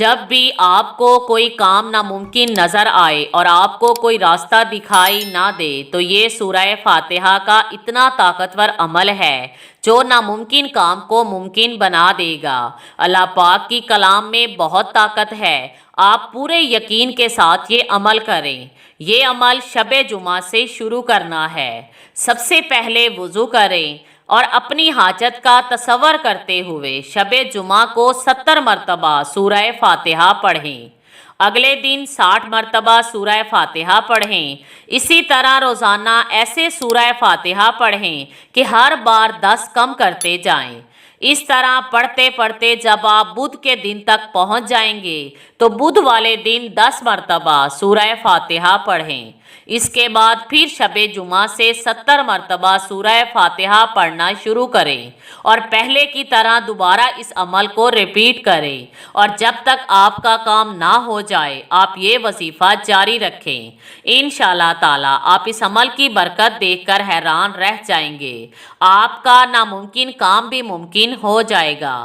جب بھی آپ کو کوئی کام ناممکن نظر آئے اور آپ کو کوئی راستہ دکھائی نہ دے تو یہ سورہ فاتحہ کا اتنا طاقتور عمل ہے جو ناممکن کام کو ممکن بنا دے گا۔ اللہ پاک کی کلام میں بہت طاقت ہے، آپ پورے یقین کے ساتھ یہ عمل کریں۔ یہ عمل شب جمعہ سے شروع کرنا ہے۔ سب سے پہلے وضو کریں اور اپنی حاجت کا تصور کرتے ہوئے شب جمعہ کو 70 مرتبہ سورہ فاتحہ پڑھیں۔ اگلے دن 60 مرتبہ سورہ فاتحہ پڑھیں۔ اسی طرح روزانہ ایسے سورہ فاتحہ پڑھیں کہ ہر بار 10 کم کرتے جائیں۔ اس طرح پڑھتے پڑھتے جب آپ بدھ کے دن تک پہنچ جائیں گے تو بدھ والے دن 10 مرتبہ سورہ فاتحہ پڑھیں۔ اس کے بعد پھر شب جمعہ سے 70 مرتبہ سورہ فاتحہ پڑھنا شروع کریں اور پہلے کی طرح دوبارہ اس عمل کو ریپیٹ کریں، اور جب تک آپ کا کام نہ ہو جائے آپ یہ وظیفہ جاری رکھیں۔ انشاءاللہ تعالی آپ اس عمل کی برکت دیکھ کر حیران رہ جائیں گے۔ آپ کا ناممکن کام بھی ممکن ہو جائے گا۔